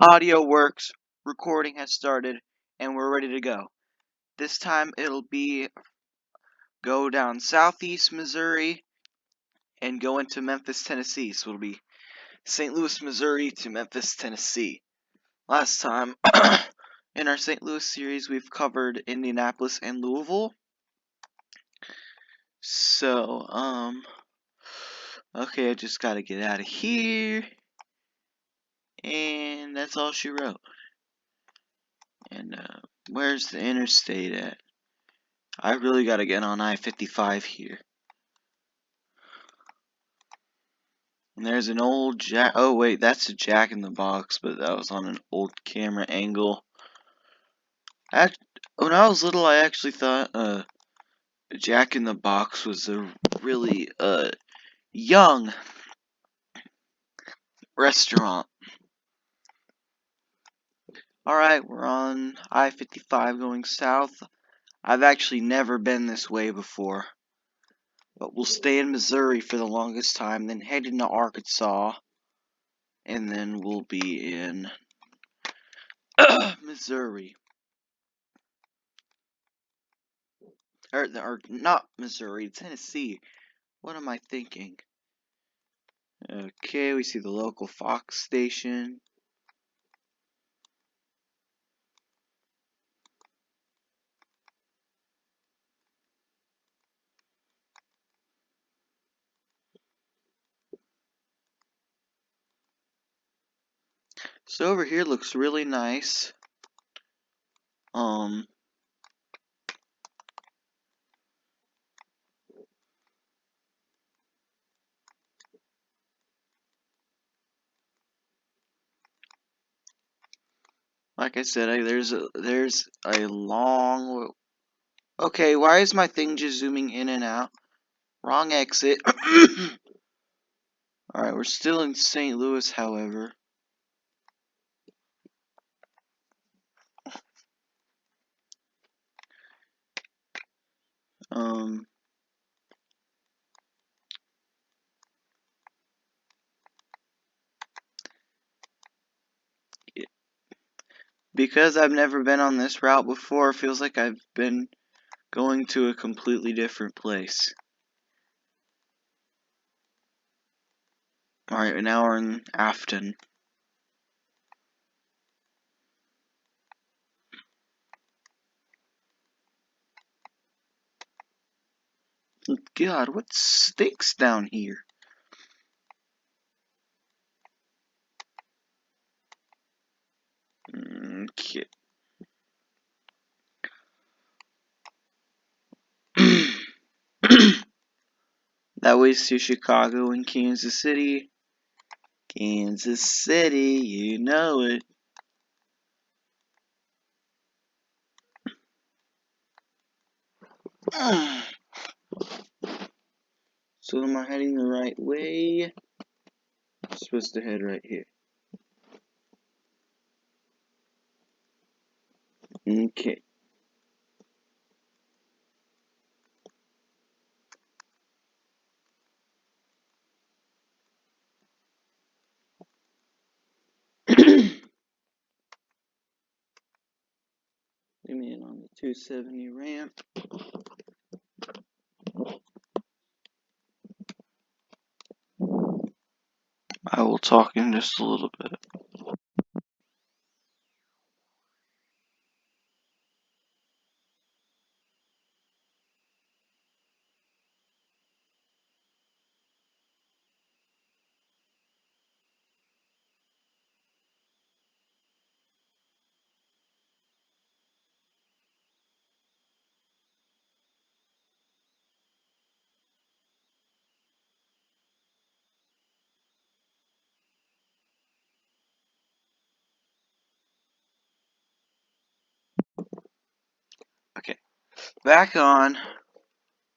Audio works, recording has started, and we're ready to go. This time it'll be go down southeast Missouri and go into Memphis, Tennessee. So it'll be St. Louis, Missouri to Memphis, Tennessee. Last time in our St. Louis series we've covered Indianapolis and Louisville. So, okay, I just gotta get out of here. And that's all she wrote. And, where's the interstate at? I really gotta get on I-55 here. And there's an old Jack. Oh, wait, that's a Jack in the Box, but that was on an old camera angle. When I was little, I actually thought, Jack in the Box was a really, young restaurant. Alright, we're on I-55 going south. I've actually never been this way before. But we'll stay in Missouri for the longest time, then head into Arkansas. And then we'll be in Missouri. Or not Missouri, Tennessee. What am I thinking? Okay, we see the local Fox station. So over here looks really nice. Like I said, there's a long. Okay, why is my thing just zooming in and out? Wrong exit. Alright, we're still in St. Louis, however. Because I've never been on this route before, it feels like I've been going to a completely different place. Alright, now we're in Afton. God, what stinks down here? Okay. That ways to Chicago and Kansas City. Kansas City, you know it. So am I heading the right way? I'm supposed to head right here. Okay. Let me in on the 270 ramp. I will talk in just a little bit. Okay. Back on.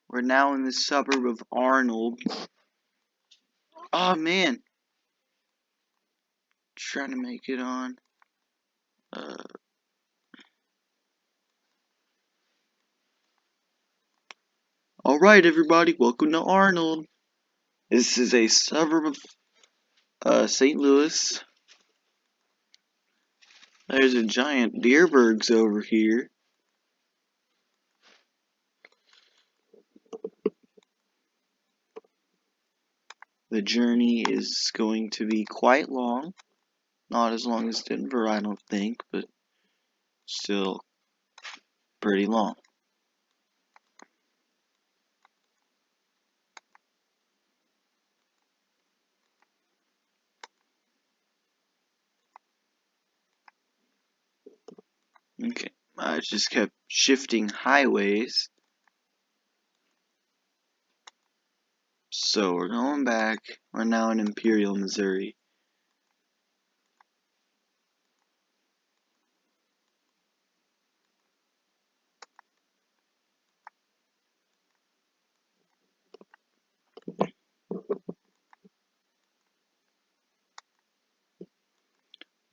We're now in the suburb of Arnold. Oh man. Trying to make it on. Alright everybody, welcome to Arnold. This is a suburb of St. Louis. There's a giant Deerbergs over here. The journey is going to be quite long. Not as long as Denver, I don't think, but still pretty long. Okay, I just kept shifting highways. So we're going back. We're now in Imperial, Missouri.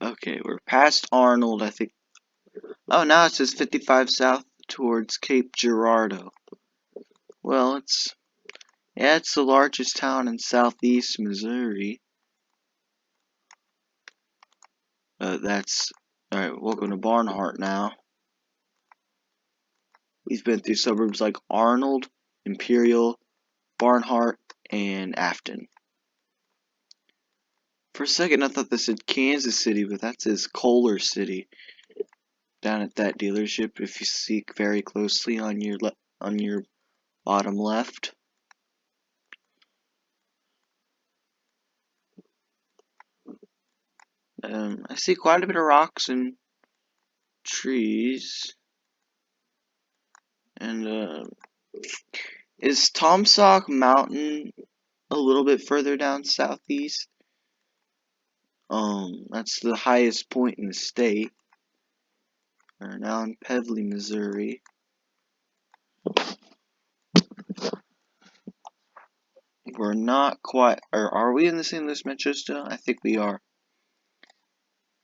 Okay, we're past Arnold, I think. Oh, now it says 55 south towards Cape Girardeau. Well, it's the largest town in southeast Missouri. Alright, welcome to Barnhart now. We've been through suburbs like Arnold, Imperial, Barnhart, and Afton. For a second I thought this said Kansas City, but that says Kohler City. Down at that dealership, if you see very closely on your bottom left. I see quite a bit of rocks and trees. And is Tomsock Mountain a little bit further down southeast? That's the highest point in the state. We're now in Pevely, Missouri. We're not quite, or are we in the St. Louis Metro still? I think we are.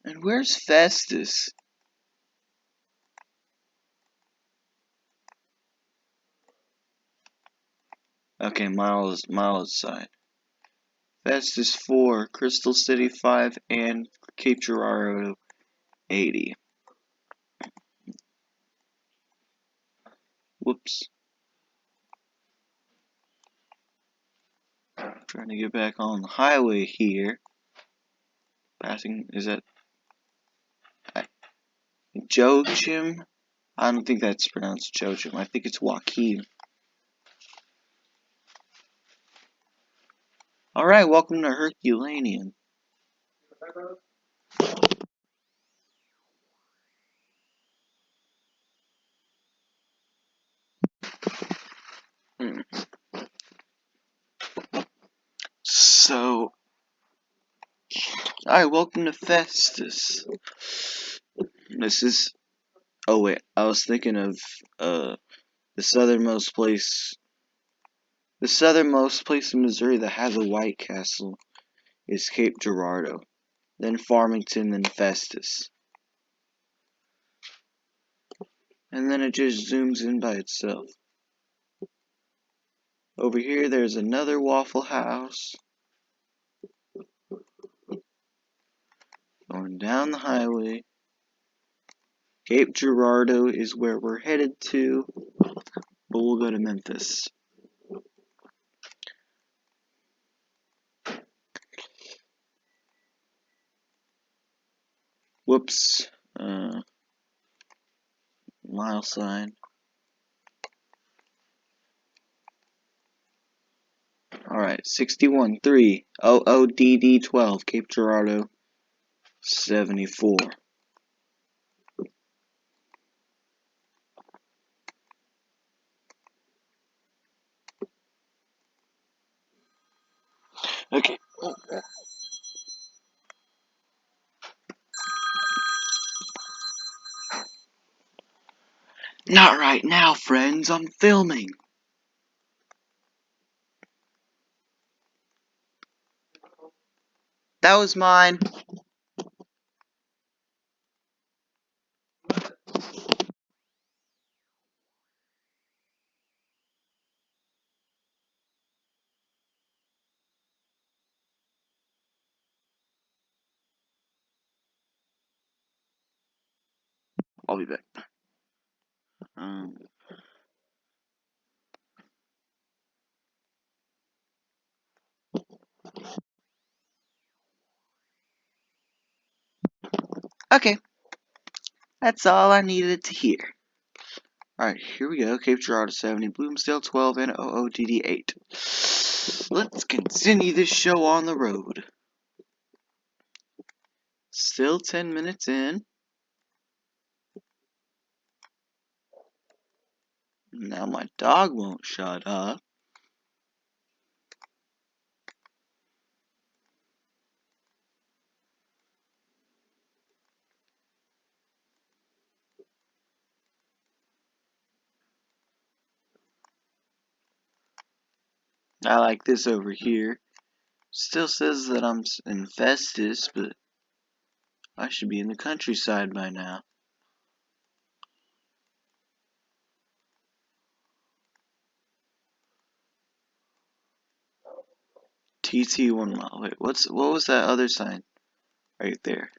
And where's Festus? Okay, miles side. Festus 4, Crystal City 5, and Cape Girardeau 80. Whoops. Trying to get back on the highway here. Passing, is that Joachim? I don't think that's pronounced Joachim. I think it's Joaquin. Alright, welcome to Herculaneum. So, alright, welcome to Festus. This is, oh wait, I was thinking of, the southernmost place in Missouri that has a White Castle is Cape Girardeau, then Farmington, then Festus. And then it just zooms in by itself. Over here, there's another Waffle House. Going down the highway. Cape Girardeau is where we're headed to, but we'll go to Memphis. Whoops. Mile sign. Alright, 61-3, OODD12, Cape Girardeau, 74. Okay. Not right now, friends. I'm filming. That was mine. I'll be back. Okay, that's all I needed to hear. Alright, here we go. Cape Girardeau 70, Bloomsdale 12, and OODD 8. Let's continue this show on the road. Still 10 minutes in. Now my dog won't shut up. I like this over here. Still says that I'm in Festus, but I should be in the countryside by now. TT 1 mile. Wait, what was that other sign? Right there.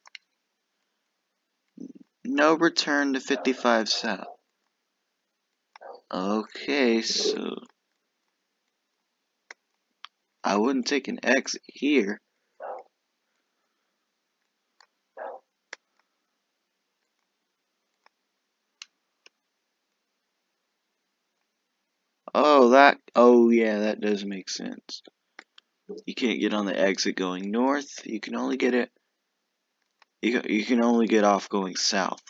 No return to 55 South. Okay, so I wouldn't take an exit here. Oh yeah, that does make sense. You can't get on the exit going north. You can only get it. You can only get off going south.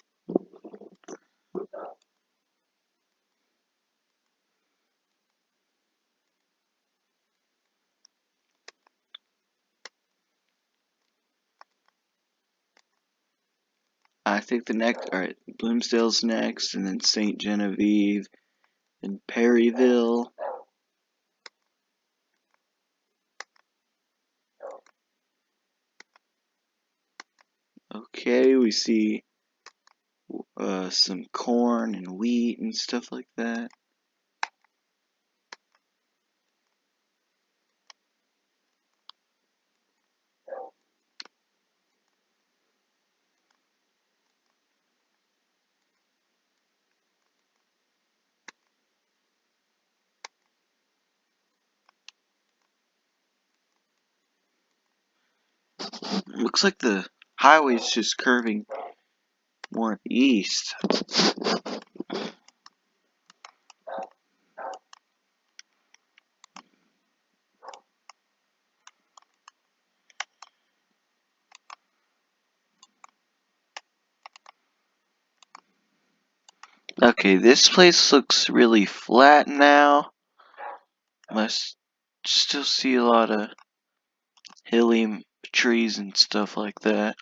I think the next, alright, Bloomsdale's next, and then St. Genevieve, and Perryville. Okay, we see some corn and wheat and stuff like that. Looks like the highway's just curving more east. Okay, this place looks really flat now. Must still see a lot of hilly trees and stuff like that.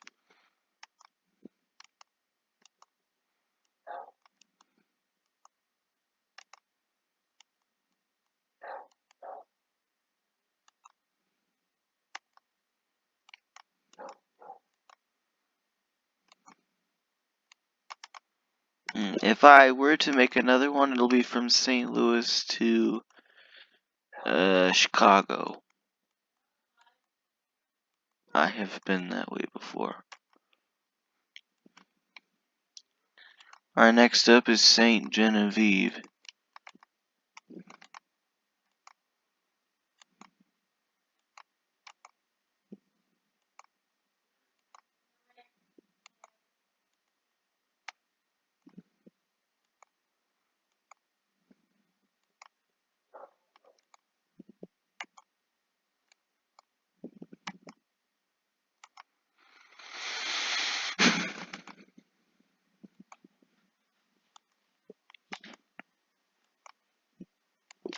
If I were to make another one, it'll be from St. Louis to Chicago. I have been that way before. Alright, next up is St. Genevieve.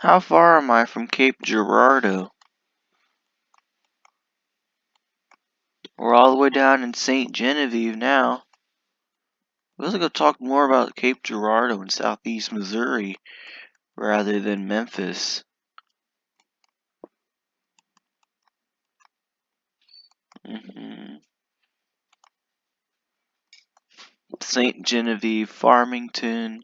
How far am I from Cape Girardeau? We're all the way down in St. Genevieve now. Let's go talk more about Cape Girardeau in southeast Missouri rather than Memphis. St. Genevieve, Farmington,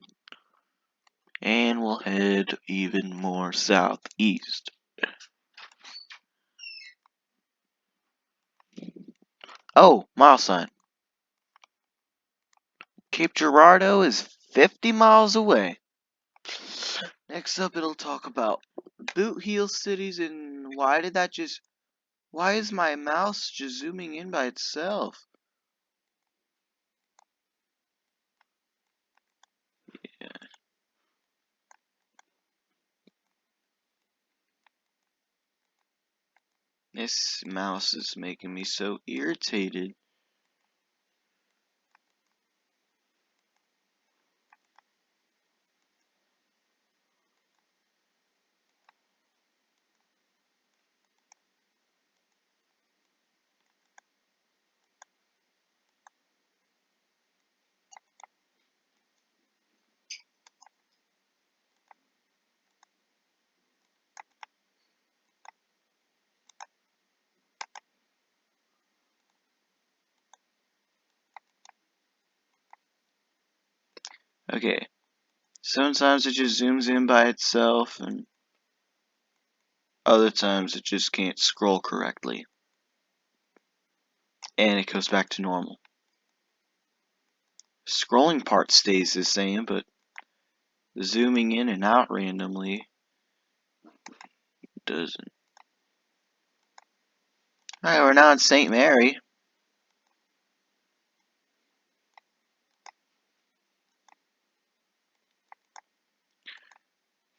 and we'll head even more southeast. Oh, mile sign. Cape Girardeau is 50 miles away. Next up, it'll talk about boot heel cities and why is my mouse just zooming in by itself? Yeah. This mouse is making me so irritated. Okay, sometimes it just zooms in by itself, and other times it just can't scroll correctly. And it goes back to normal. Scrolling part stays the same, but the zooming in and out randomly doesn't. Alright, we're now in St. Mary.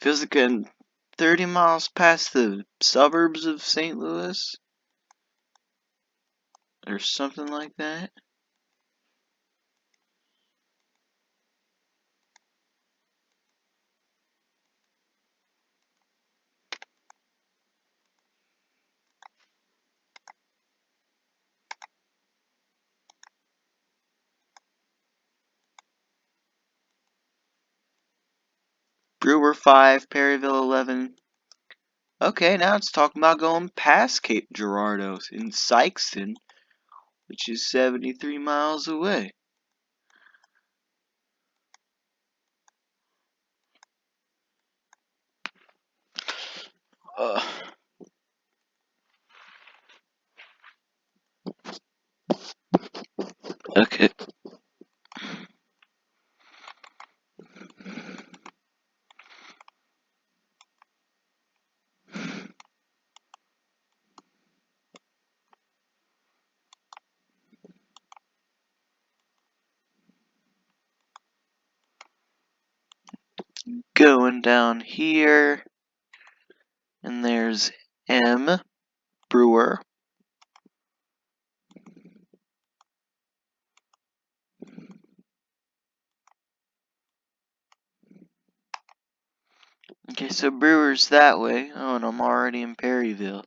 Feels like I'm 30 miles past the suburbs of St. Louis. Or something like that. Brewer 5, Perryville 11. Okay, now it's talking about going past Cape Girardeau in Sykeston, which is 73 miles away. Uh, okay. Going down here, and there's M. Brewer. Okay, so Brewer's that way. Oh, and I'm already in Perryville.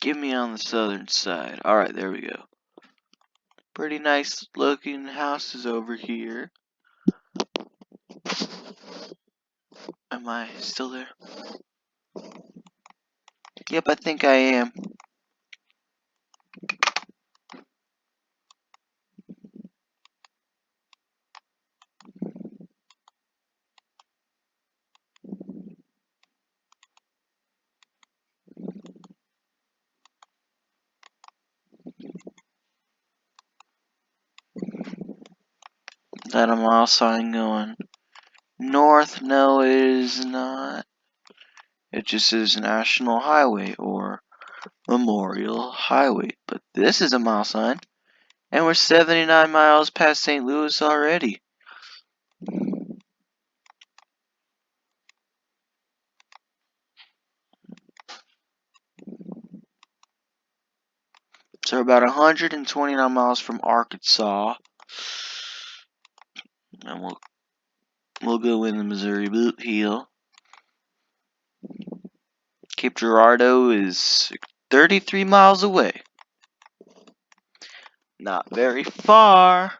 Give me on the southern side. Alright, there we go. Pretty nice looking houses over here. Am I still there? Yep, I think I am. Is that a mile sign going north? No, it is not. It just says National Highway or Memorial Highway. But this is a mile sign. And we're 79 miles past St. Louis already. So we're about 129 miles from Arkansas. And we'll go in the Missouri Boot Heel. Cape Girardeau is 33 miles away. Not very far.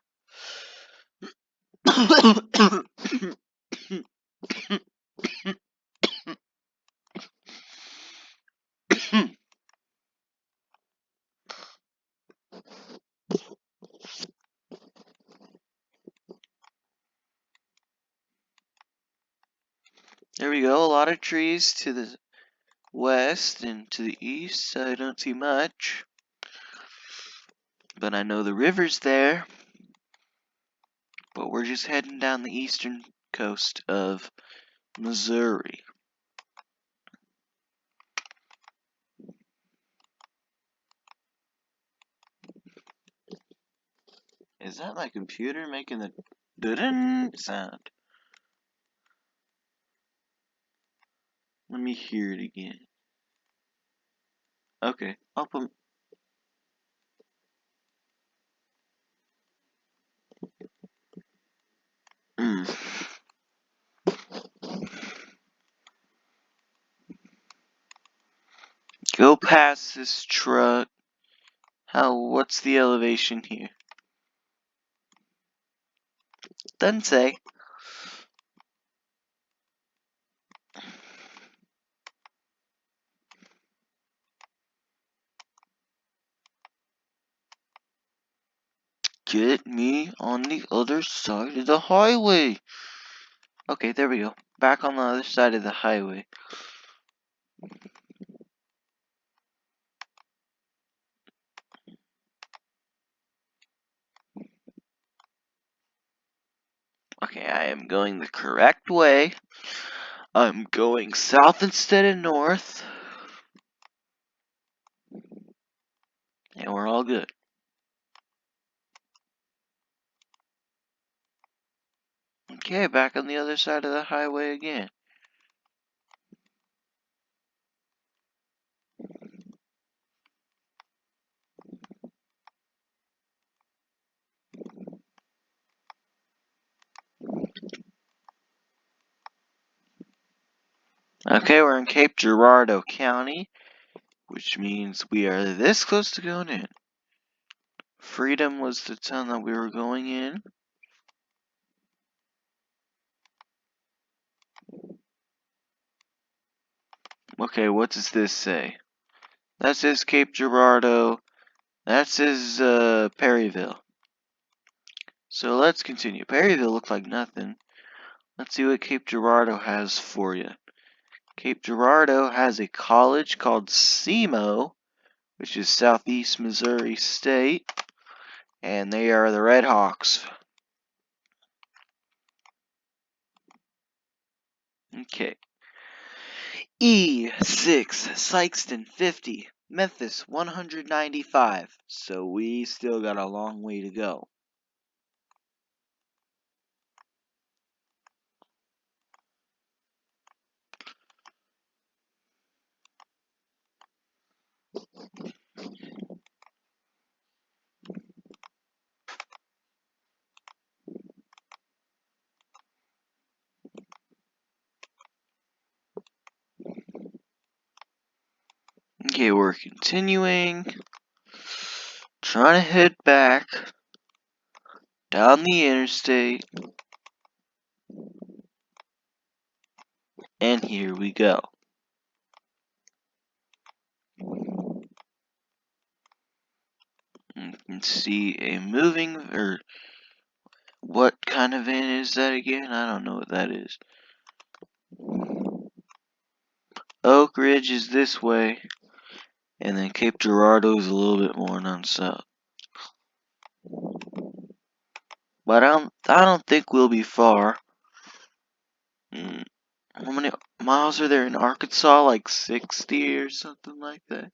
There we go, a lot of trees to the west and to the east. I don't see much, but I know the river's there. But we're just heading down the eastern coast of Missouri. Is that my computer making the dun sound? Let me hear it again. Okay, I'll put. Go past this truck. What's the elevation here? Doesn't say. Get me on the other side of the highway. Okay, there we go. Back on the other side of the highway. Okay, I am going the correct way. I'm going south instead of north. And we're all good. Okay, back on the other side of the highway again. Okay, we're in Cape Girardeau County, which means we are this close to going in. Freedom was the town that we were going in. Okay, what does this say? That says Cape Girardeau. That says Perryville. So let's continue. Perryville looked like nothing. Let's see what Cape Girardeau has for you. Cape Girardeau has a college called SEMO, which is Southeast Missouri State, and they are the Red Hawks. Okay. E6, Sykeston 50, Memphis 195. So we still got a long way to go. Okay, we're continuing. Trying to head back down the interstate. And here we go. You can see a moving, or what kind of van is that again? I don't know what that is. Oak Ridge is this way, and then Cape Girardeau is a little bit more on south. But I don't think we'll be far. How many miles are there in Arkansas? Like 60 or something like that.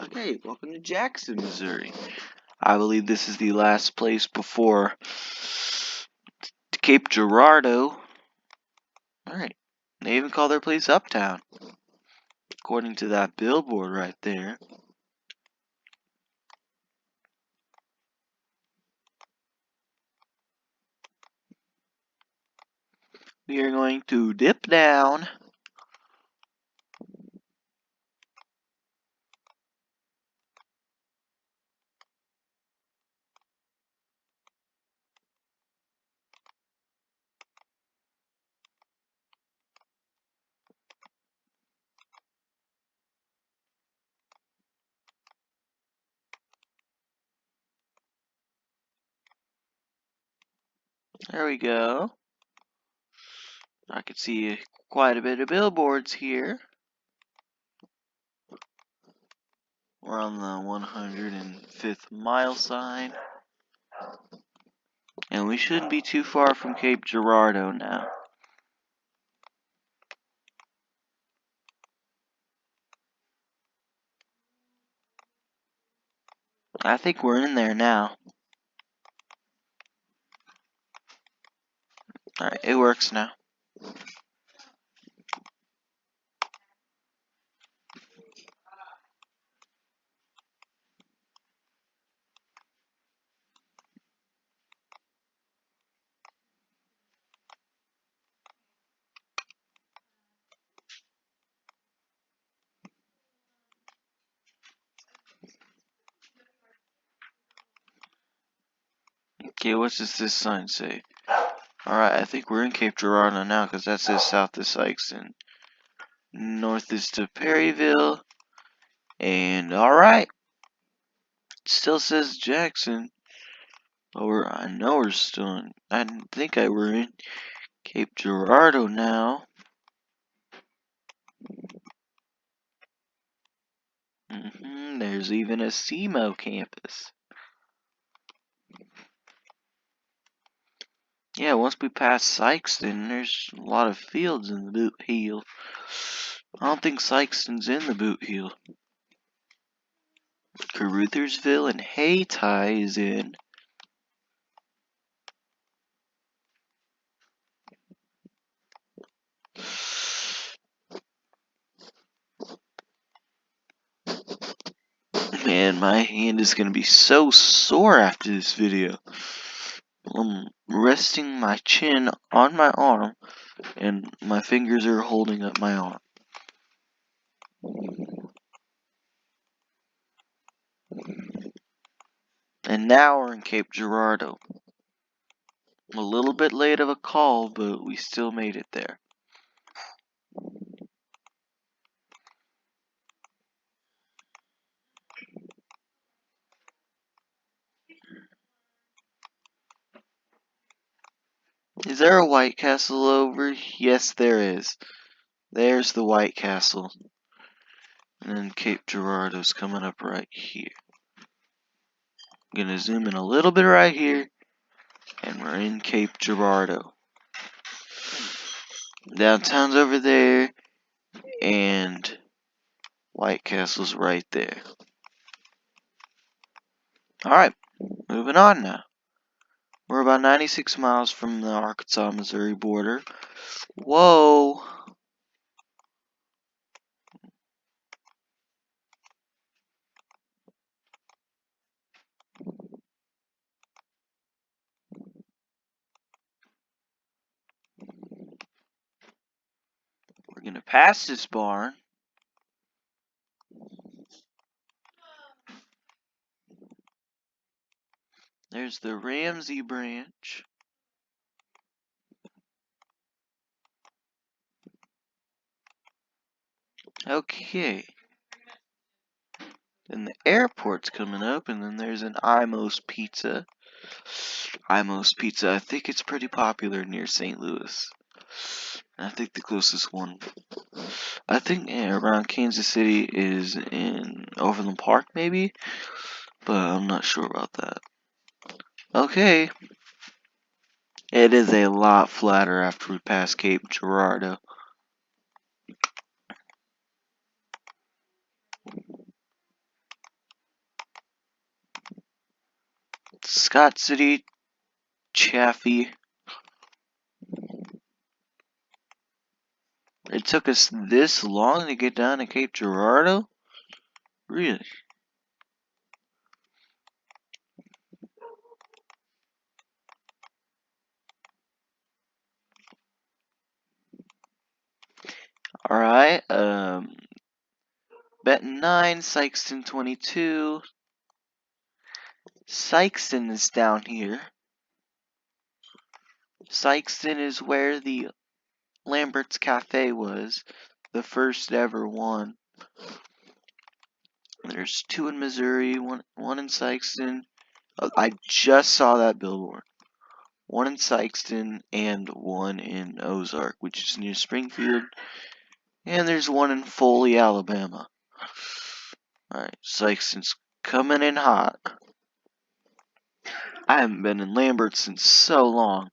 Okay, welcome to Jackson, Missouri. I believe this is the last place before Cape Girardeau. Alright, they even call their place Uptown, according to that billboard right there. We are going to dip down There we go. I can see quite a bit of billboards here. We're on the 105th mile sign. And we shouldn't be too far from Cape Girardeau now. I think we're in there now. Alright, it works now. Okay, what does this sign say? Alright, I think we're in Cape Girardeau now, because that says south is Sykeston. North is to Perryville. And alright. It still says Jackson. But I know we're still in. I think we're in Cape Girardeau now. There's even a SEMO campus. Yeah, once we pass Sykeston, there's a lot of fields in the Boot Heel. I don't think Sykeston's in the Boot Heel. Caruthersville and Hayti is in. Man, my hand is gonna be so sore after this video. I'm resting my chin on my arm, and my fingers are holding up my arm. And now we're in Cape Girardeau. A little bit late of a call, but we still made it there. Is there a White Castle over? Yes, there is. There's the White Castle. And then Cape Girardeau's coming up right here. I'm gonna zoom in a little bit right here, and we're in Cape Girardeau. Downtown's over there, and White Castle's right there. Alright, moving on now. We're about 96 miles from the Arkansas-Missouri border. Whoa! We're gonna pass this barn. There's the Ramsey branch. Okay. Then the airport's coming up, and then there's an Imo's Pizza. Imo's Pizza, I think it's pretty popular near St. Louis. I think the closest one, I think around Kansas City is in Overland Park, maybe? But I'm not sure about that. Okay. It is a lot flatter after we pass Cape Girardeau. Scott City, Chaffee. It took us this long to get down to Cape Girardeau? Really? Alright, Benton 9, Sykeston 22. Sykeston is down here. Sykeston is where the Lambert's Cafe was, the first ever one. There's 2 in Missouri, one in Sykeston. Oh, I just saw that billboard. one in Sykeston, and one in Ozark, which is near Springfield. And there's one in Foley, Alabama. Alright, Sykeston's coming in hot. I haven't been in Lambert since so long.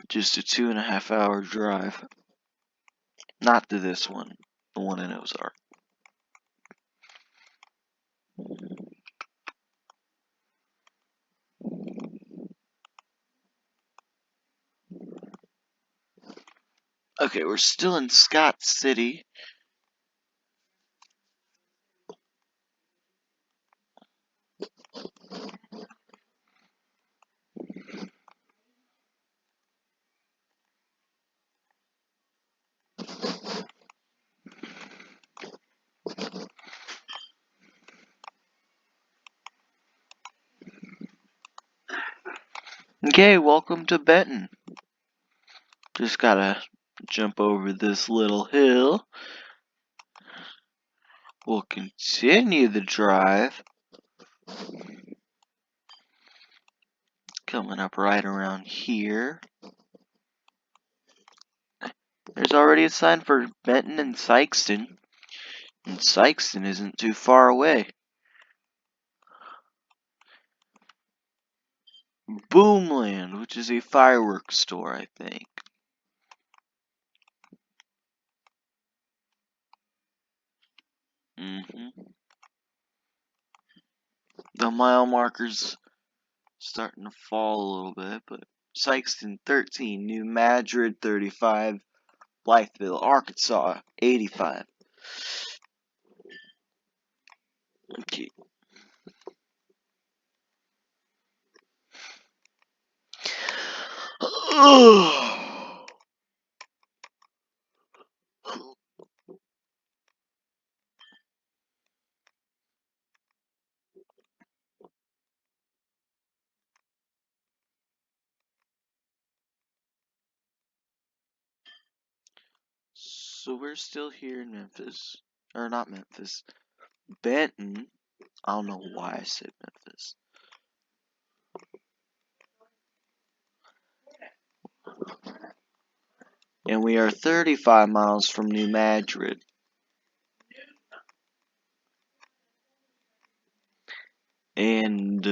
Just a 2.5 hour drive. Not to this one, the one in Ozark. Okay, we're still in Scott City. Okay, welcome to Benton. Just gotta jump over this little hill. We'll continue the drive. Coming up right around here. There's already a sign for Benton and Sykeston. And Sykeston isn't too far away. Boomland, which is a fireworks store, I think. The mile marker's starting to fall a little bit, but Sykeston 13, New Madrid 35, Blytheville, Arkansas 85. Okay. So we're still here in Memphis. Or not Memphis. Benton. I don't know why I said Memphis. And we are 35 miles from New Madrid. And,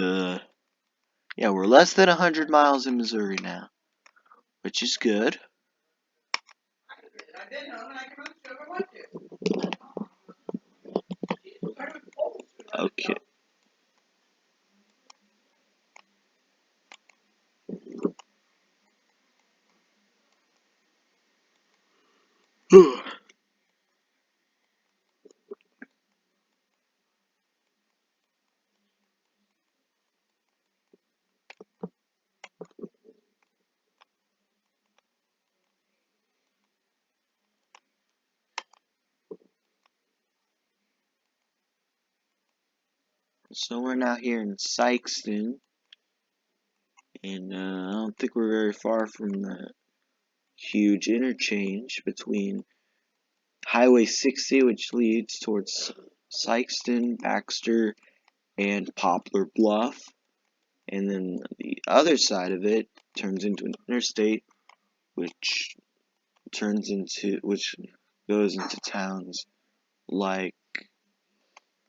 yeah, we're less than 100 miles in Missouri now. Which is good. Okay. So we're now here in Sykeston. And I don't think we're very far from the huge interchange between Highway 60, which leads towards Sykeston, Baxter, and Poplar Bluff. And then the other side of it turns into an interstate, which goes into towns like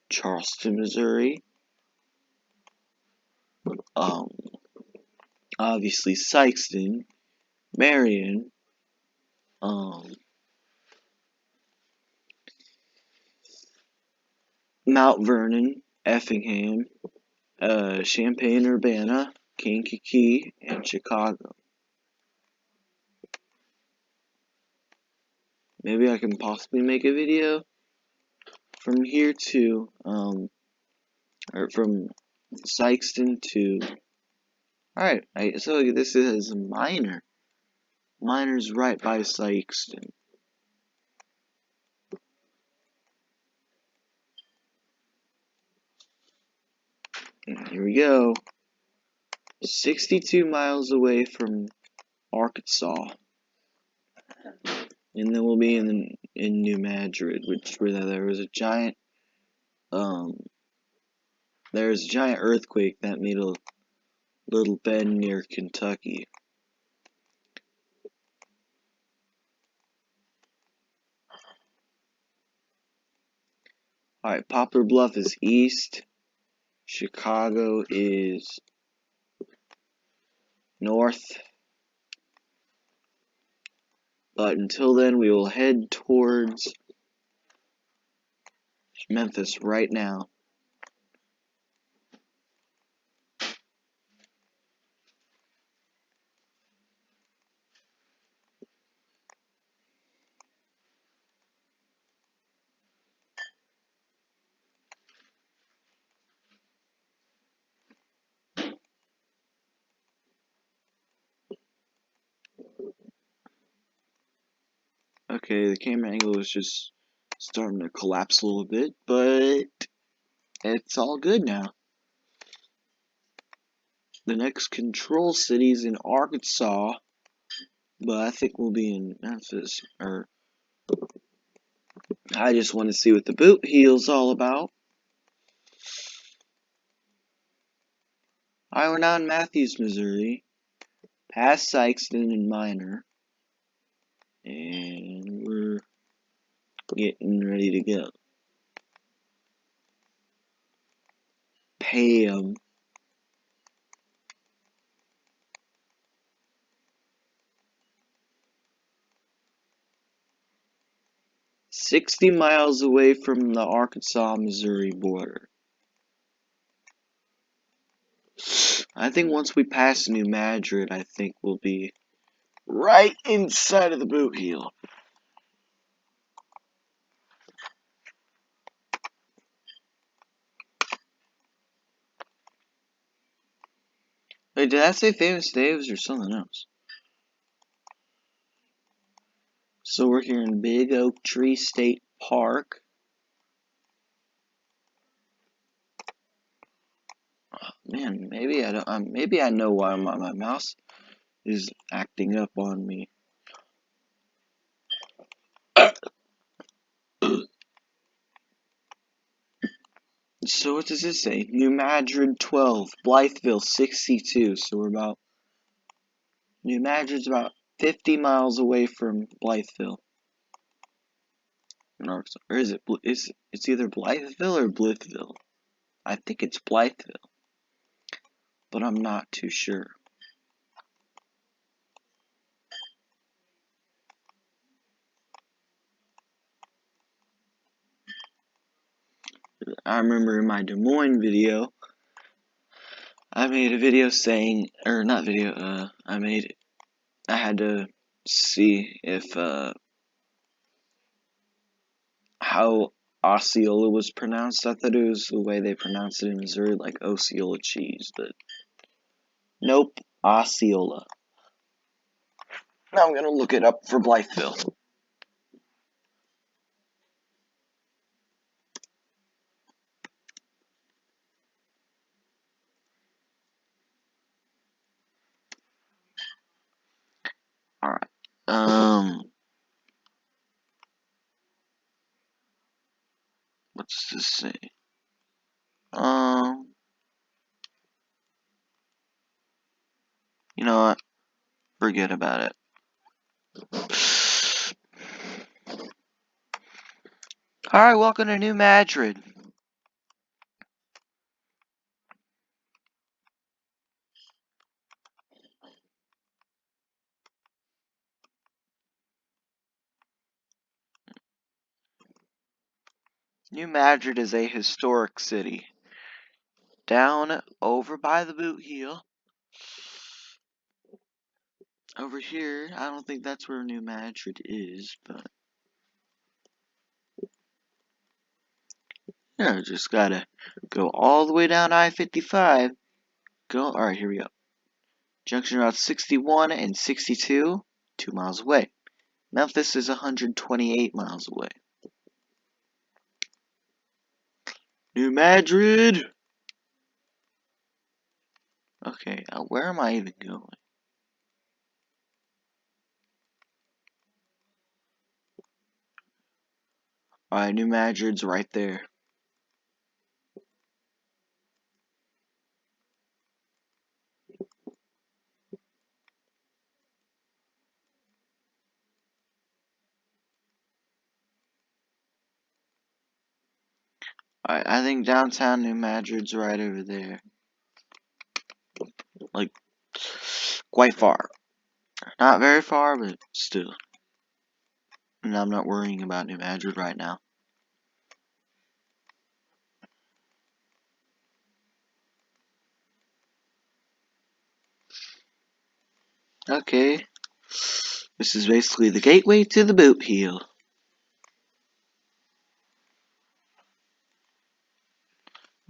Charleston, Missouri, obviously Sykeston, Marion, Mount Vernon, Effingham, Champaign-Urbana, Kankakee, and Chicago. Maybe I can possibly make a video from here to, or from Sykeston to, alright, so this is Minor. Minor's right by Sykeston. And here we go. 62 miles away from Arkansas. And then we'll be in New Madrid, where there was a giant earthquake that made a Little Bend near Kentucky. Alright, Poplar Bluff is east. Chicago is north. But until then, we will head towards Memphis right now. Okay, the camera angle is just starting to collapse a little bit, but it's all good now. The next control city is in Arkansas, but I think we'll be in Memphis. Or I just want to see what the boot heel's all about. Alright, we're now in Matthews, Missouri, past Sykeston and Minor, and we're getting ready to go. Pam. 60 miles away from the Arkansas-Missouri border. I think once we pass New Madrid, I think we'll be right inside of the boot heel. Wait, did I say Famous Dave's or something else? So we're here in Big Oak Tree State Park. Man, maybe I don't. Maybe I know why my mouse is acting up on me. So what does this say? New Madrid 12, Blytheville 62. So we're about New Madrid's about 50 miles away from Blytheville. Or is it? It's either Blytheville or Blitheville. I think it's Blytheville, but I'm not too sure. I remember in my Des Moines video, I made a video saying, or not video, I had to see if, how Osceola was pronounced. I thought it was the way they pronounce it in Missouri, like Osceola cheese, but nope, Osceola. Now I'm gonna look it up for Blytheville. Alright, what's this say? You know what? Forget about it. Alright, welcome to New Madrid. New Madrid is a historic city. Down over by the boot heel. Over here, I don't think that's where New Madrid is, but yeah, just gotta go all the way down I-55. Alright, here we go. Junction Route 61 and 62, 2 miles away. Memphis is 128 miles away. New Madrid! Okay, where am I even going? Alright, New Madrid's right there. Alright, I think downtown New Madrid's right over there. Like, quite far. Not very far, but still. And I'm not worrying about New Madrid right now. Okay. This is basically the gateway to the boot heel.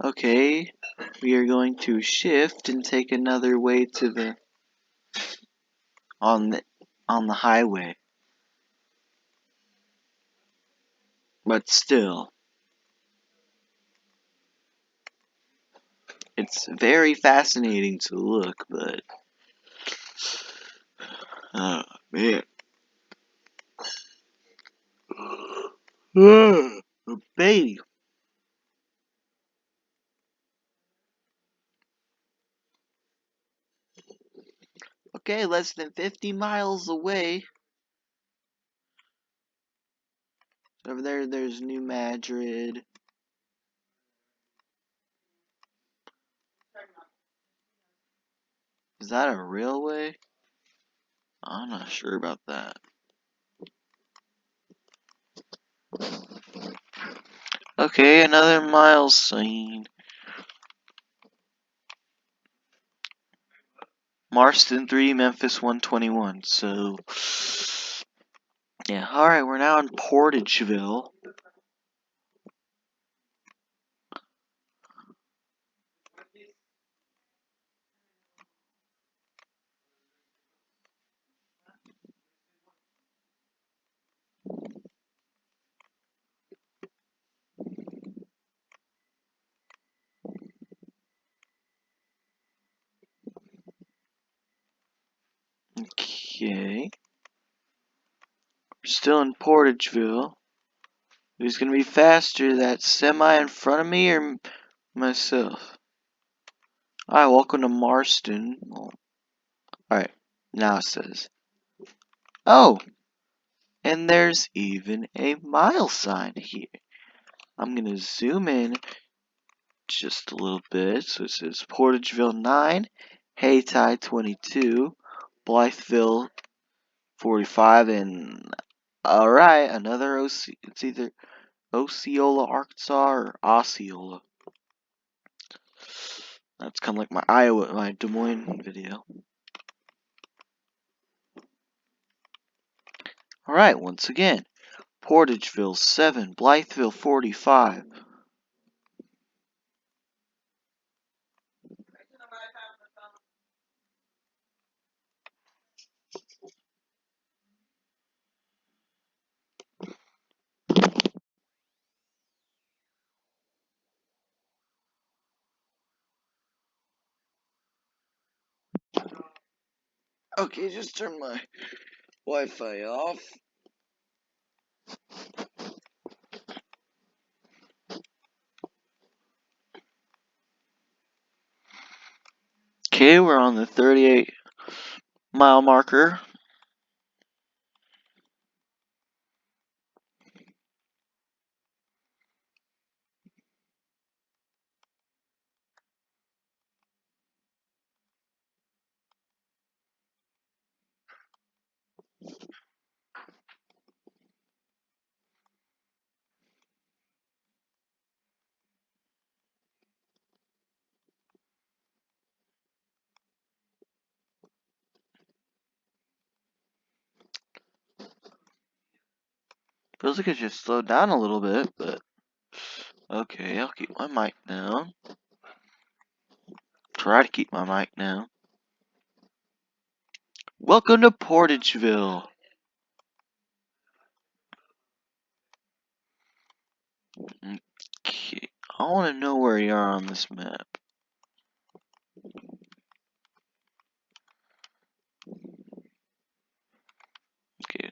Okay. We are going to shift and take another way to the on the highway. But still, it's very fascinating to look, but oh man. Baby. Okay, less than 50 miles away. Over there, there's New Madrid. Is that a railway? I'm not sure about that. Okay, another mile sign. Marston 3, Memphis 121. So, yeah. Alright, we're now in Portageville. Okay. We're still in Portageville. Who's gonna be faster, that semi in front of me or myself? Alright, welcome to Marston. Alright, now it says. Oh! And there's even a mile sign here. I'm gonna zoom in just a little bit. So it says Portageville 9, Hayti 22, Blytheville 45, and alright, another it's either Osceola, Arkansas, or Osceola. That's kind of like my Des Moines video. Alright, once again, Portageville 7, Blytheville 45. Okay, just turn my Wi-Fi off. Okay, we're on the 38 mile marker. Feels like it just slowed down a little bit, but okay, I'll keep my mic down. Try to keep my mic down. Welcome to Portageville. Okay, I want to know where you are on this map. Okay,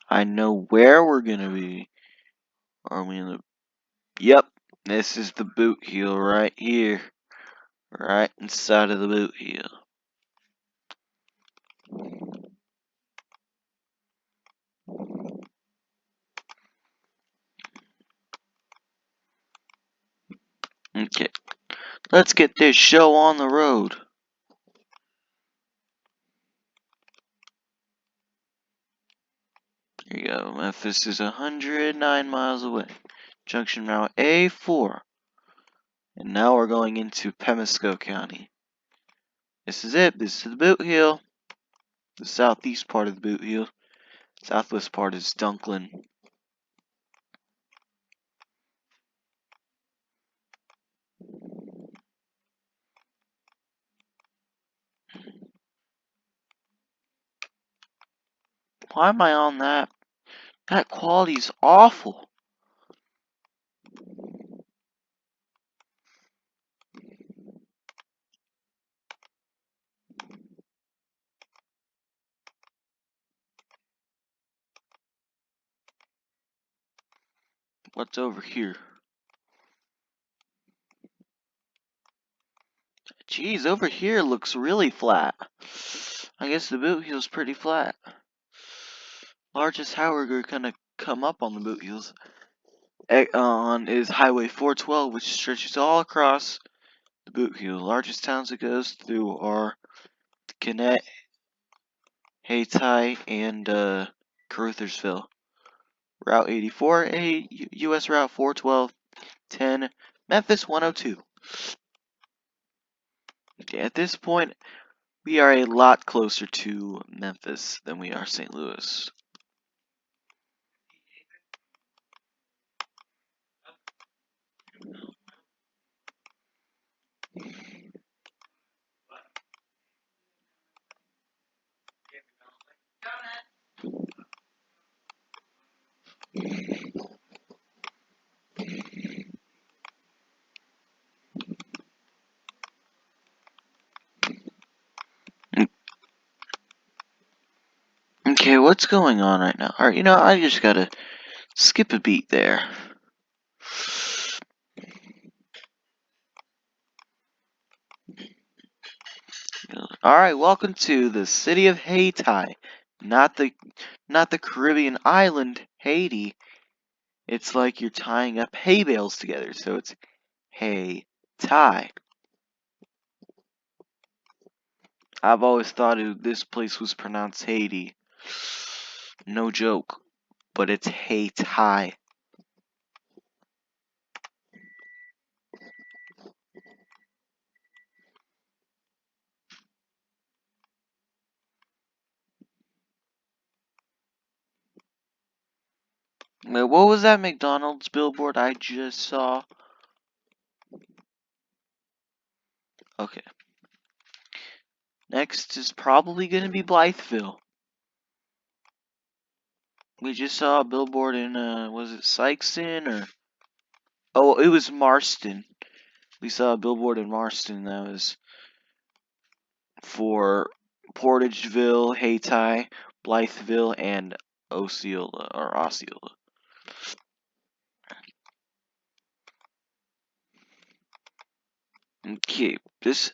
I know where we're gonna be. Are we in the? Yep, this is the boot heel right here, right inside of the boot heel. Okay, let's get this show on the road. Here you go. Memphis is 109 miles away. Junction route A4. And now we're going into Pemisco County. This is it. This is the boot heel. The southeast part of the boot heel. Southwest part is Dunklin. Why am I on that? That quality's awful. What's over here? Geez, over here looks really flat. I guess the boot heel's pretty flat. Largest highway we're gonna come up on the boot heels on is Highway 412, which stretches all across the boot heel. Largest towns it goes through are Gannett, Hayti, and Caruthersville. Route 84, US Route 412, 10, Memphis 102. Okay, at this point, we are a lot closer to Memphis than we are St. Louis. Okay, what's going on right now? Alright, you know, I just gotta skip a beat there. Alright, welcome to the city of Hayti. Not the Caribbean island, Haiti. It's like you're tying up hay bales together, so it's Hayti. I've always thought this place was pronounced Haiti. No joke, but it's Hayti. Wait, what was that McDonald's billboard I just saw? Okay. Next is probably going to be Blytheville. We just saw a billboard in, was it Sykeston or... Oh, it was Marston. We saw a billboard in Marston that was for Portageville, Hayti, Blytheville, and Osceola, or Osceola. Okay, this...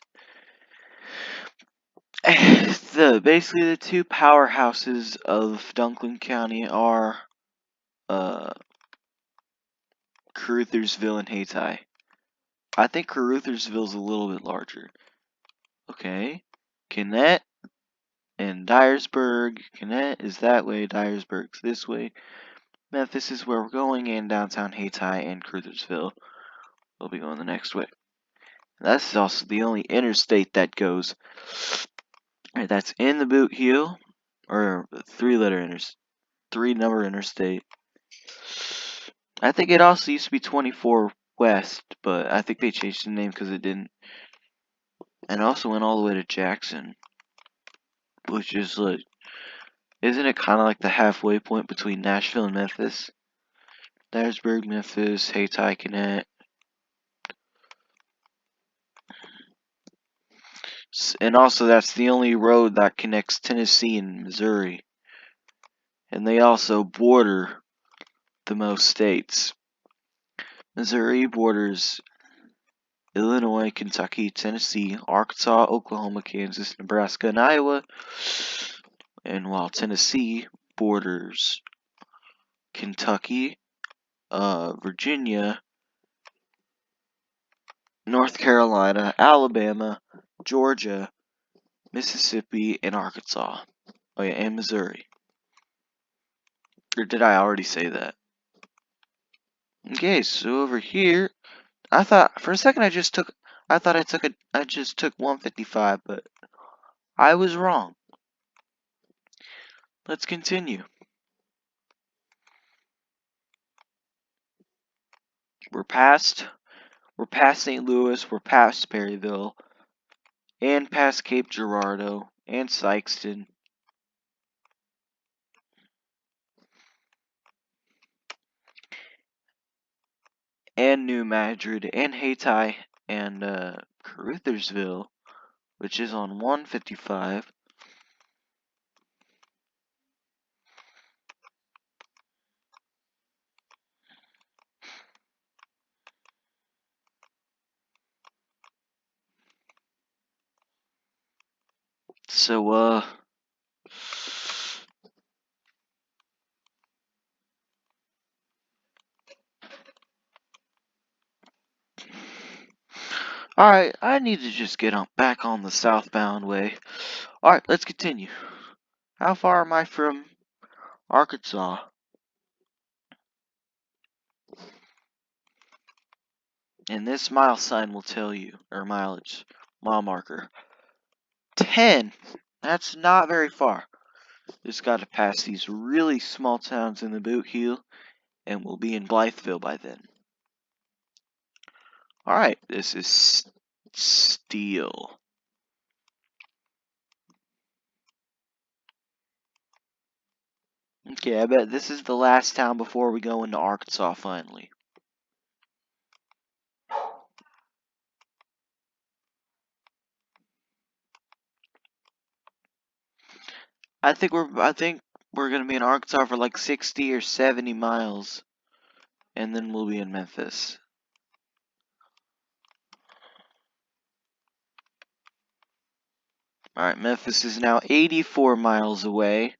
basically the two powerhouses of Dunklin County are, Caruthersville and Hayti. I think Caruthersville's a little bit larger. Okay. Gannett and Dyersburg. Gannett is that way, Dyersburg's this way. Memphis is where we're going, and downtown Hayti and Caruthersville will be going the next way. That's also the only interstate that goes. Right, that's in the boot heel, or three-number interstate. I think it also used to be 24 West, but I think they changed the name because it didn't. And also went all the way to Jackson, which is like, isn't it kind of like the halfway point between Nashville and Memphis? Dyersburg, Memphis, Hayti, Gannett. And also that's the only road that connects Tennessee and Missouri. And they also border the most states. Missouri borders Illinois, Kentucky, Tennessee, Arkansas, Oklahoma, Kansas, Nebraska, and Iowa. And while Tennessee borders Kentucky, Virginia, North Carolina, Alabama, Georgia, Mississippi, and Arkansas. Oh yeah, and Missouri. Or did I already say that? Okay, so over here, I thought for a second I just took 155, but I was wrong. Let's continue. We're past St. Louis, we're past Perryville, and past Cape Girardeau, and Sykeston. And New Madrid, and Hayti, and Caruthersville, which is on 155. So, alright, I need to just get back on the southbound way. Alright, let's continue. How far am I from Arkansas? And this mile sign will tell you, or mile marker. 10! That's not very far. Just gotta pass these really small towns in the boot heel, and we'll be in Blytheville by then. Alright, this is Steel. Okay, I bet this is the last town before we go into Arkansas finally. I think we're gonna be in Arkansas for like 60 or 70 miles, and then we'll be in Memphis. Alright, Memphis is now 84 miles away,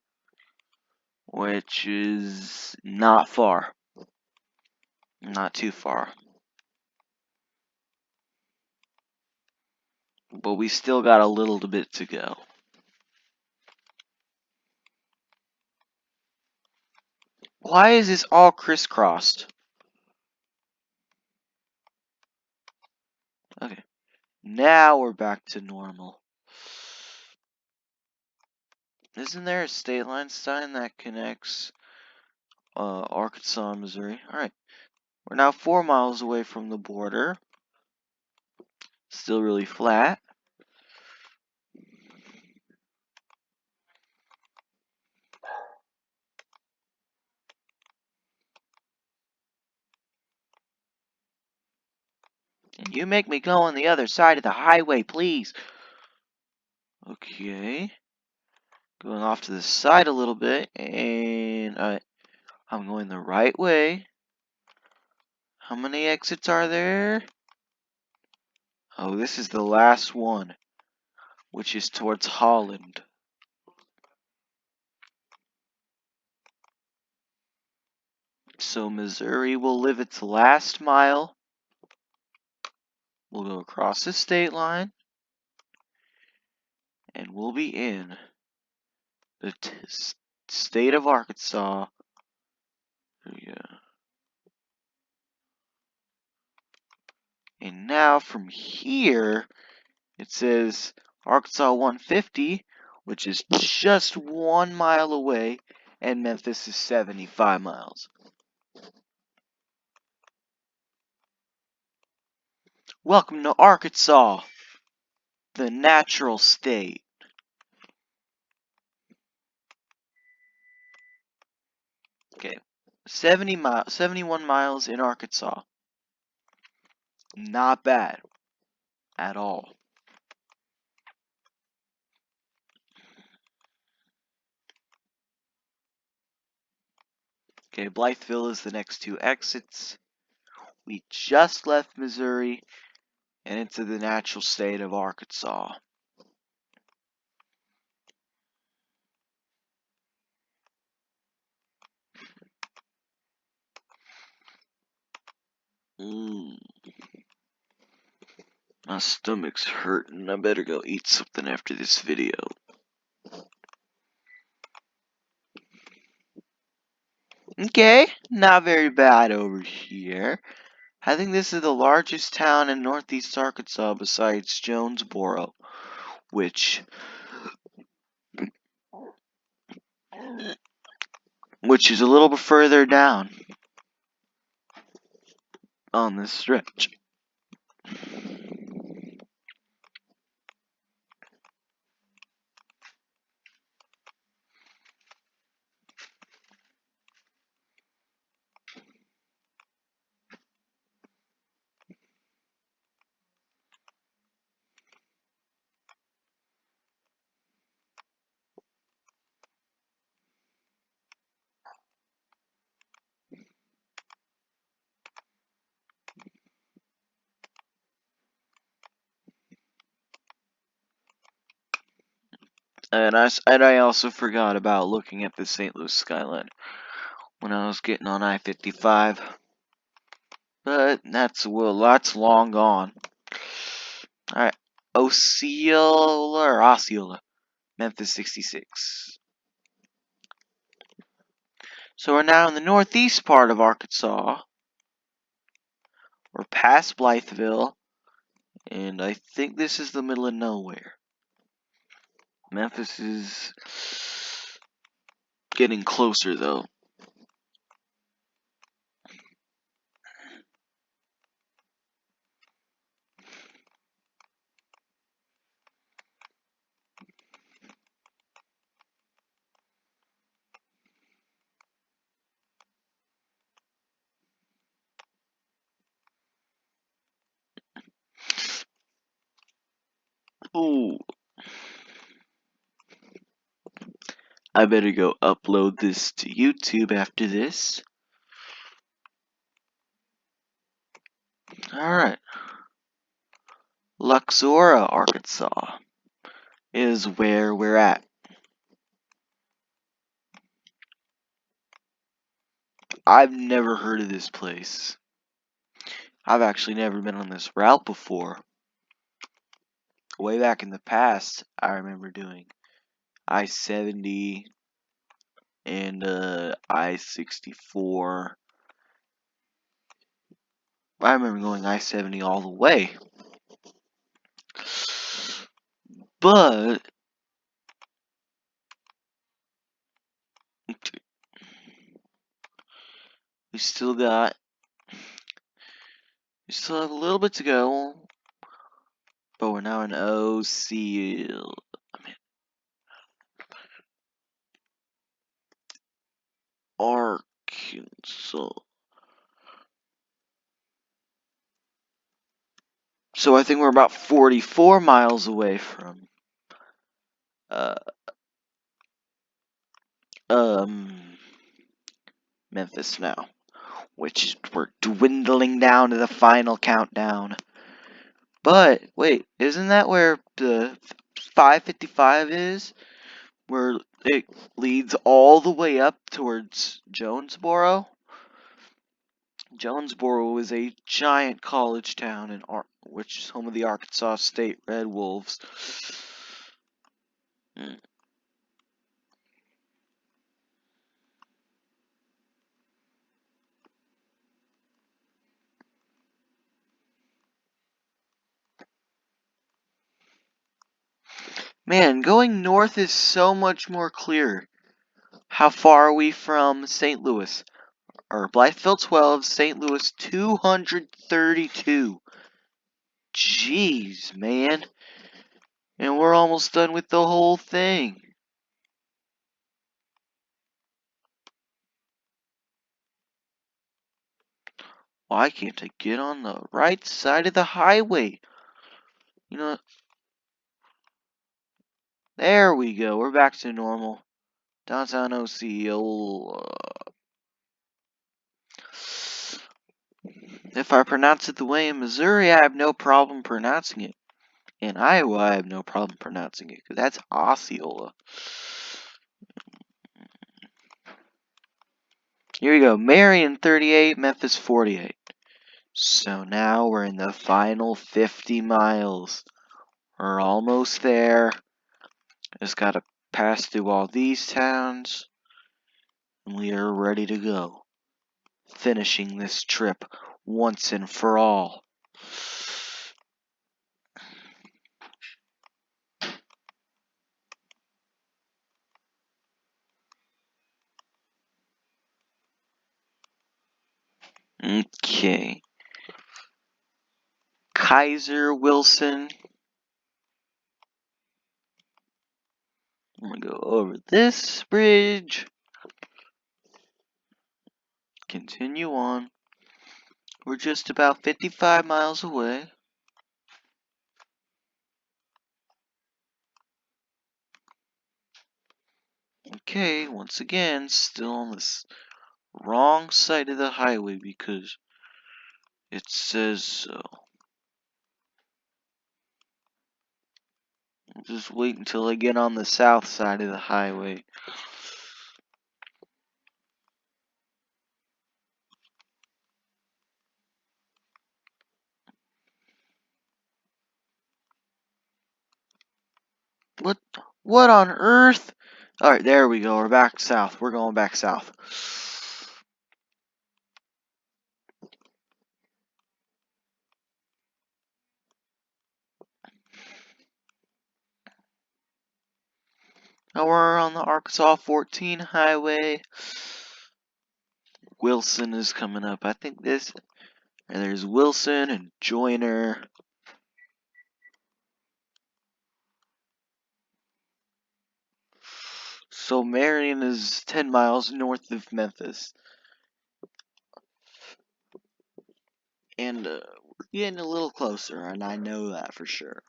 which is not far. Not too far. But we still got a little bit to go. Why is this all crisscrossed? Okay. Now we're back to normal. Isn't there a state line sign that connects Arkansas and Missouri? Alright. We're now 4 miles away from the border. Still really flat. Can you make me go on the other side of the highway, please? Okay. Going off to the side a little bit, and I'm going the right way. How many exits are there? Oh, this is the last one, which is towards Holland. So Missouri will live its last mile. We'll go across the state line, and we'll be in the state of Arkansas. There we go. And now from here, it says Arkansas 150, which is just 1 mile away, and Memphis is 75 miles. Welcome to Arkansas, the natural state. Okay, 71 miles in Arkansas. Not bad at all. Okay, Blytheville is the next 2 exits. We just left Missouri and into the natural state of Arkansas. My stomach's hurting. I better go eat something after this video. Okay, not very bad over here. I think this is the largest town in northeast Arkansas besides Jonesboro, which is a little bit further down on this stretch. And I also forgot about looking at the St. Louis skyline when I was getting on I-55. But that's long gone. Alright. Osceola, Memphis 66. So we're now in the northeast part of Arkansas. We're past Blytheville. And I think this is the middle of nowhere. Memphis is getting closer though. Ooh. I better go upload this to YouTube after this. Alright. Luxora, Arkansas is where we're at. I've never heard of this place. I've actually never been on this route before. Way back in the past, I remember doing I-70 and I-64. I remember going I-70 all the way. But we still have a little bit to go. But we're now in Arkansas. So I think we're about 44 miles away from Memphis now, which we're dwindling down to the final countdown. But wait, isn't that where the 555 is? Where it leads all the way up towards Jonesboro? Jonesboro is a giant college town which is home of the Arkansas State Red Wolves. Man, going north is so much more clear. How far are we from St. Louis? Or Blytheville 12, St. Louis 232. Jeez, man. And we're almost done with the whole thing. Why can't I get on the right side of the highway? You know, there we go. We're back to normal. Downtown Osceola. If I pronounce it the way in Missouri, I have no problem pronouncing it. In Iowa, I have no problem pronouncing it, because that's Osceola. Here we go. Marion 38, Memphis 48. So now we're in the final 50 miles. We're almost there. Just gotta pass through all these towns. And we are ready to go. Finishing this trip once and for all. Okay. Kaiser Wilson. I'm gonna go over this bridge. Continue on. We're just about 55 miles away. Okay, once again, still on this wrong side of the highway because it says so. I'll just wait until I get on the south side of the highway. What on earth? Alright, there we go. We're back south. We're going back south. Now we're on the Arkansas 14 highway. Wilson is coming up. I think this. And there's Wilson and Joyner. So Marion is 10 miles north of Memphis. And we're getting a little closer, and I know that for sure.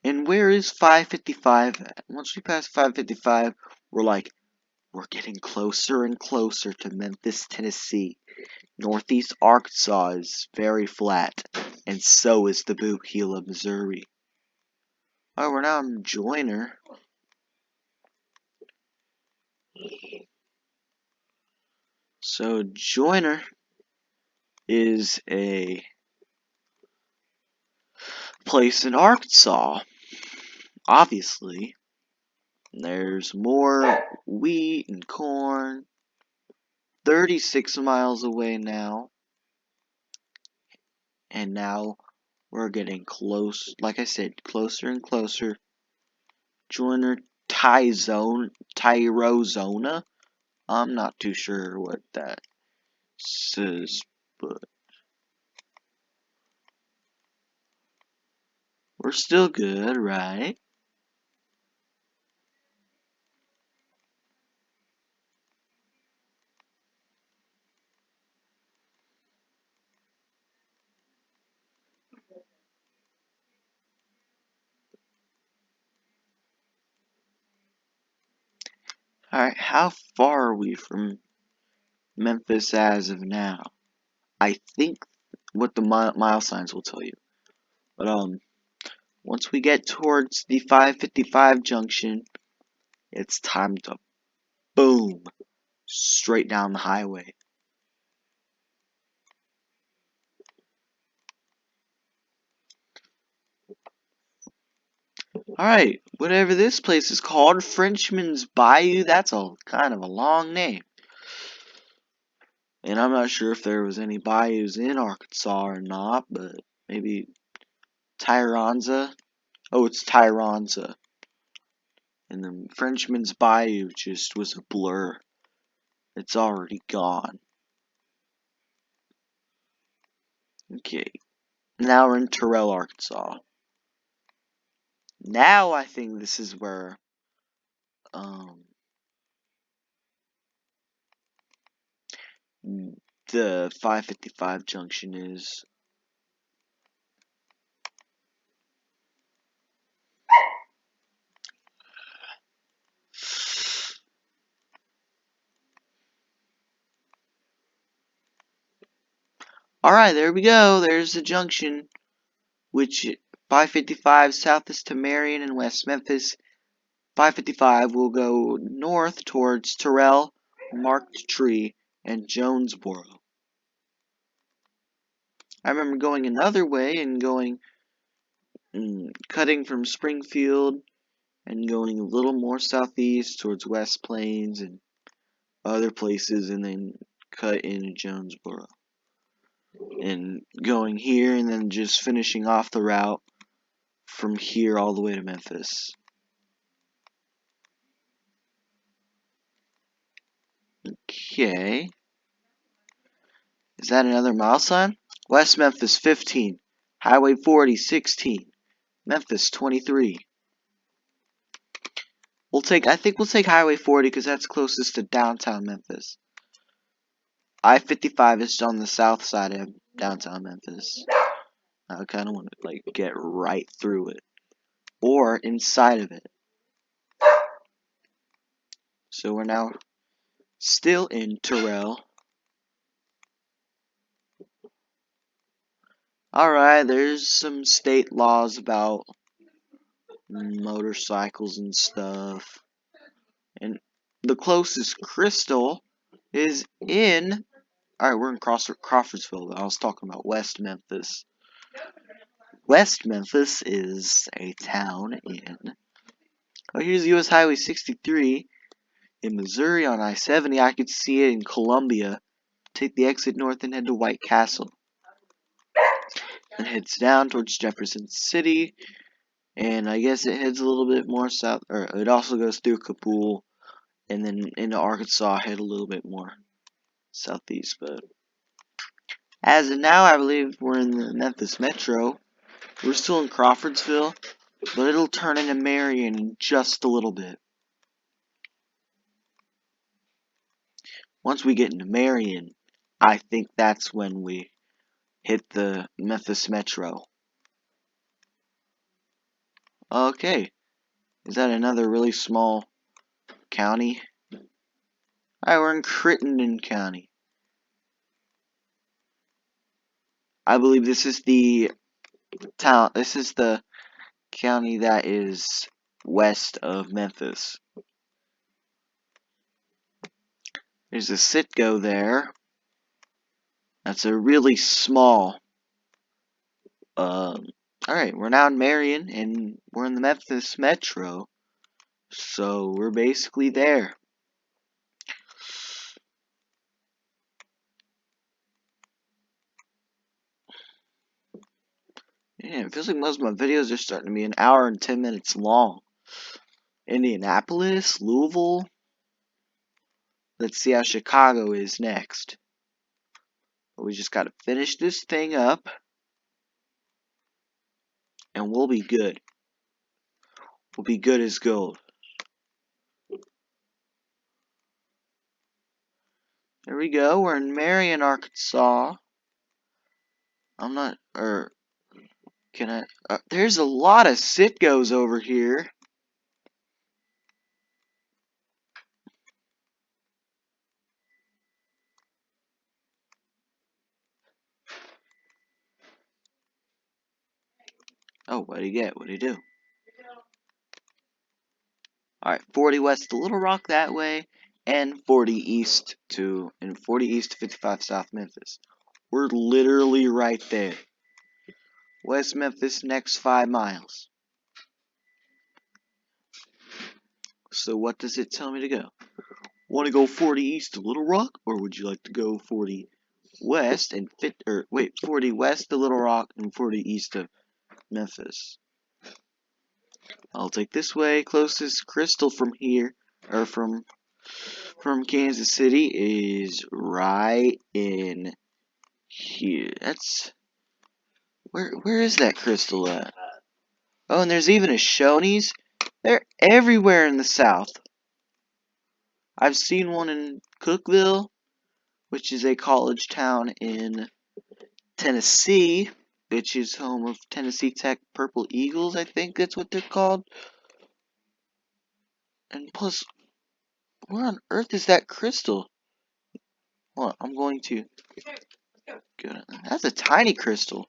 And where is 555 at? Once we pass 555, we're getting closer and closer to Memphis, Tennessee. Northeast Arkansas is very flat, and so is the Boot Heel of Missouri. Oh, we're now in Joyner. So Joyner is a place in Arkansas. Obviously, there's more wheat and corn. 36 miles away now. And now we're getting close, like I said, closer and closer. Joyner, Tyrozona. I'm not too sure what that says, but we're still good, right? Alright, how far are we from Memphis as of now? I think what the mile signs will tell you. But once we get towards the 555 junction, it's time to boom straight down the highway. Alright, whatever this place is called, Frenchman's Bayou, that's a kind of a long name. And I'm not sure if there was any bayous in Arkansas or not, but maybe Tyronza. Oh, it's Tyronza. And the Frenchman's Bayou just was a blur. It's already gone. Okay, now we're in Terrell, Arkansas. Now I think this is where the 555 junction is. Alright, there we go. There's the junction, which 555 south is to Marion and West Memphis. 555 will go north towards Terrell, marked tree, and Jonesboro. I remember going another way and going, cutting from Springfield and going a little more southeast towards West Plains and other places, and then cut into Jonesboro. And going here and then just finishing off the route from here all the way to Memphis. Okay. Is that another mile sign? West Memphis 15. Highway 40 16. Memphis 23. I think we'll take Highway 40 because that's closest to downtown Memphis. I-55 is on the south side of downtown Memphis. I kind of want to like get right through it or inside of it. So we're now still in Terrell. Alright, there's some state laws about motorcycles and stuff. And the closest crystal is in... Alright, we're in Crawfordsville. I was talking about West Memphis. West Memphis is a town in... Oh, here's US Highway 63 in Missouri on I-70. I could see it in Columbia. Take the exit north and head to White Castle. And heads down towards Jefferson City. And I guess it heads a little bit more south. Or it also goes through Kabul. And then into Arkansas, head a little bit more southeast. But as of now, I believe we're in the Memphis Metro. We're still in Crawfordsville. But it'll turn into Marion in just a little bit. Once we get into Marion, I think that's when we hit the Memphis Metro. Okay. Is that another really small county? Alright, we're in Crittenden County. I believe this is the town. This is the county that is west of Memphis. There's a Citgo there. That's a really small. Alright, we're now in Marion, and we're in the Memphis Metro. So, we're basically there. Yeah, it feels like most of my videos are starting to be an hour and 10 minutes long. Indianapolis, Louisville. Let's see how Chicago is next. But we just gotta finish this thing up. And we'll be good. We'll be good as gold. There we go. We're in Marion, Arkansas. I'm not, can I, there's a lot of Citgos over here. Oh, what'd he get? What'd he do? Alright, 40 west to Little Rock that way, and 40 east to 55 South Memphis. We're literally right there. West Memphis, next 5 miles. So what does it tell me to go? Want to go 40 east to Little Rock, or would you like to go 40 west and 40 west to Little Rock and 40 east to Memphis? I'll take this way. Closest crystal from here, or from Kansas City, is right in here. That's where is that crystal at? Oh, and there's even a Shoney's. They're everywhere in the South. I've seen one in Cookeville, which is a college town in Tennessee, which is home of Tennessee Tech Purple Eagles, I think that's what they're called. And plus, where on earth is that crystal? Well, I'm going to go. That's a tiny crystal.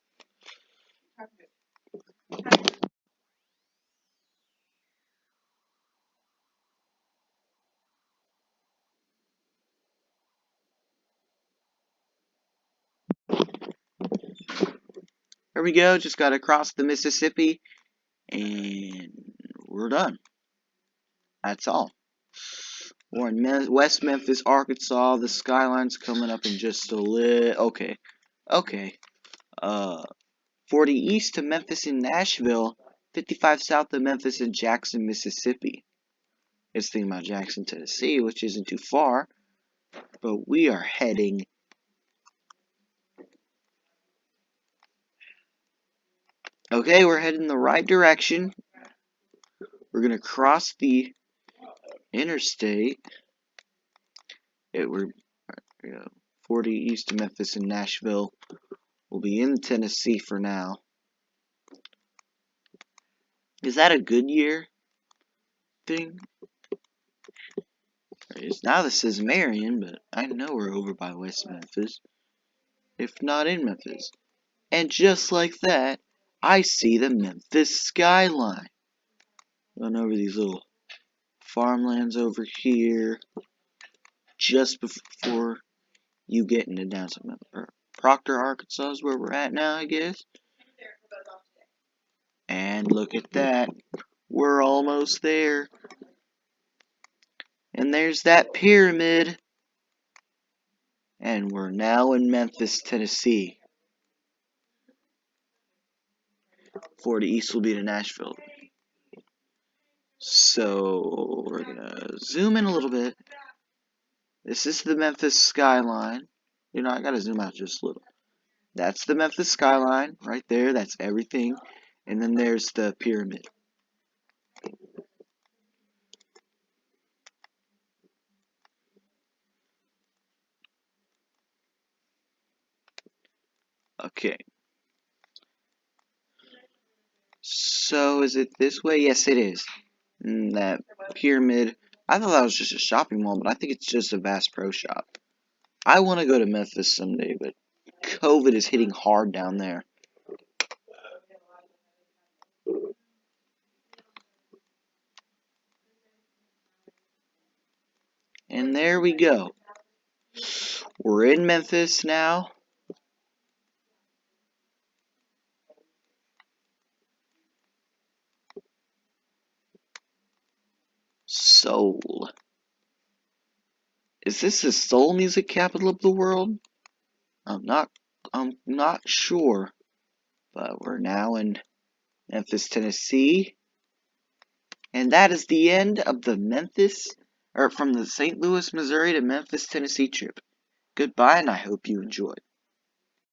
There we go. Just got to cross the Mississippi, and we're done. That's all. We're in West Memphis, Arkansas. The Skyline's coming up in just a little. Okay. 40 east to Memphis and Nashville. 55 south of Memphis and Jackson, Mississippi. It's thinking about Jackson, Tennessee, which isn't too far. But we are heading. Okay, we're heading the right direction. We're going to cross the interstate. We're 40 east to Memphis and Nashville. We'll be in Tennessee for now. Is that a Goodyear thing? Now this says Marion, but I know we're over by West Memphis, if not in Memphis. And just like that, I see the Memphis Skyline. Going over these little farmlands over here, just before you get into downtown Memphis. Proctor, Arkansas is where we're at now, I guess. And look at that. We're almost there. And there's that pyramid. And we're now in Memphis, Tennessee. 40 east will be to Nashville. So we're going to zoom in a little bit. This is the Memphis Skyline. I got to zoom out just a little. That's the Memphis Skyline right there. That's everything. And then there's the pyramid. Okay. So is it this way? Yes, it is. And that pyramid. I thought that was just a shopping mall, but I think it's just a Bass Pro Shop. I want to go to Memphis someday, but COVID is hitting hard down there. And there we go. We're in Memphis now. Soul. Is this the soul music capital of the world? I'm not sure. But we're now in Memphis, Tennessee. And that is the end of the from the St. Louis, Missouri to Memphis, Tennessee trip. Goodbye, and I hope you enjoyed.